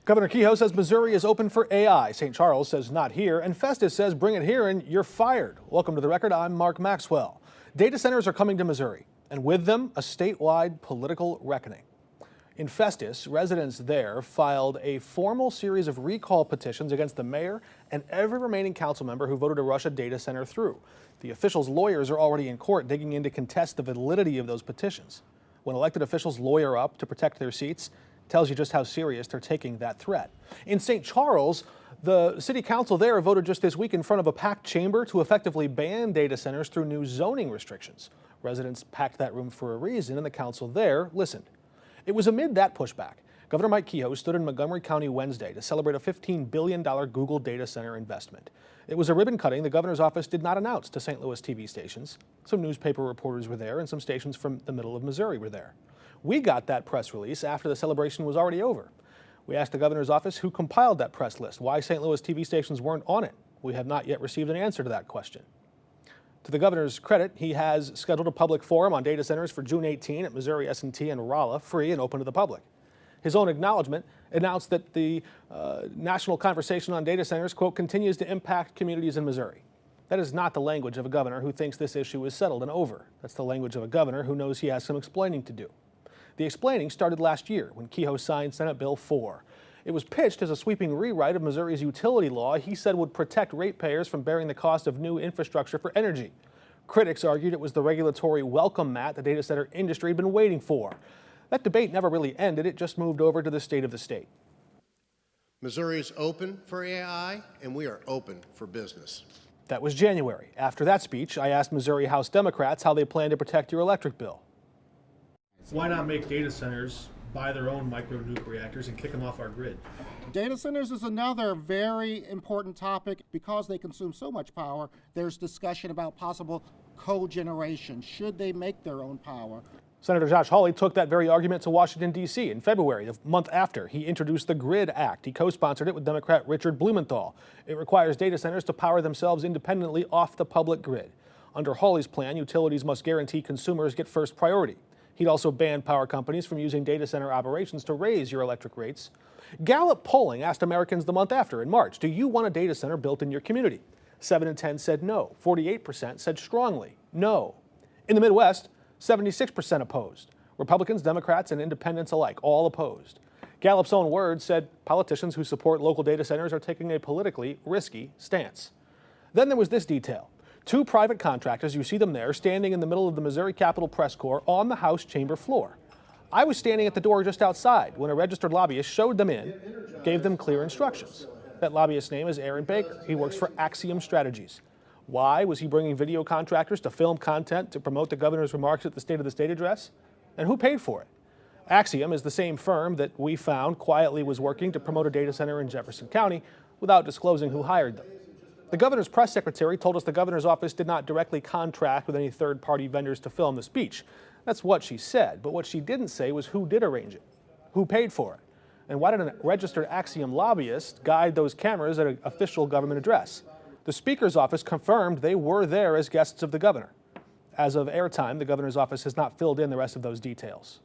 Governor Kehoe says Missouri is open for AI. St. Charles says not here. And Festus says bring it here and you're fired. Welcome to The Record. I'm Mark Maxwell. Data centers are coming to Missouri, and with them, a statewide political reckoning. In Festus, residents there filed a formal series of recall petitions against the mayor and every remaining council member who voted to rush a data center through. The officials' lawyers are already in court digging in to contest the validity of those petitions. When elected officials lawyer up to protect their seats, tells you just how serious they're taking that threat. In St. Charles, the city council there voted just this week in front of a packed chamber to effectively ban data centers through new zoning restrictions. Residents packed that room for a reason, and the council there listened. It was amid that pushback. Governor Mike Kehoe stood in Montgomery County Wednesday to celebrate a $15 billion Google data center investment. It was a ribbon cutting the governor's office did not announce to St. Louis TV stations. Some newspaper reporters were there, and some stations from the middle of Missouri were there. We got that press release after the celebration was already over. We asked the governor's office who compiled that press list, why St. Louis TV stations weren't on it. We have not yet received an answer to that question. To the governor's credit, he has scheduled a public forum on data centers for June 18 at Missouri S&T in Rolla, free and open to the public. His own acknowledgement announced that the national conversation on data centers, quote, continues to impact communities in Missouri. That is not the language of a governor who thinks this issue is settled and over. That's the language of a governor who knows he has some explaining to do. The explaining started last year when Kehoe signed Senate Bill 4. It was pitched as a sweeping rewrite of Missouri's utility law he said would protect ratepayers from bearing the cost of new infrastructure for energy. Critics argued it was the regulatory welcome mat the data center industry had been waiting for. That debate never really ended. It just moved over to the state of the state. Missouri is open for AI, and we are open for business. That was January. After that speech, I asked Missouri House Democrats how they plan to protect your electric bill. Why not make data centers buy their own micro-nuke reactors and kick them off our grid? Data centers is another very important topic. Because they consume so much power, there's discussion about possible cogeneration. Should they make their own power? Senator Josh Hawley took that very argument to Washington, D.C. in February, the month after he introduced the GRID Act. He co-sponsored it with Democrat Richard Blumenthal. It requires data centers to power themselves independently off the public grid. Under Hawley's plan, utilities must guarantee consumers get first priority. He'd also ban power companies from using data center operations to raise your electric rates. Gallup polling asked Americans the month after, in March, do you want a data center built in your community? 7 in 10 said no. 48% said strongly no. In the Midwest, 76% opposed. Republicans, Democrats, and independents alike, all opposed. Gallup's own words said politicians who support local data centers are taking a politically risky stance. Then there was this detail. 2 private contractors, you see them there, standing in the middle of the Missouri Capitol Press Corps on the House chamber floor. I was standing at the door just outside when a registered lobbyist showed them in, gave them clear instructions. That lobbyist's name is Aaron Baker. He works for Axiom Strategies. Why was he bringing video contractors to film content to promote the governor's remarks at the State of the State address? And who paid for it? Axiom is the same firm that we found quietly was working to promote a data center in Jefferson County without disclosing who hired them. The governor's press secretary told us the governor's office did not directly contract with any third-party vendors to film the speech. That's what she said, but what she didn't say was who did arrange it, who paid for it, and why did a registered Axiom lobbyist guide those cameras at an official government address. The Speaker's office confirmed they were there as guests of the governor. As of airtime, the governor's office has not filled in the rest of those details.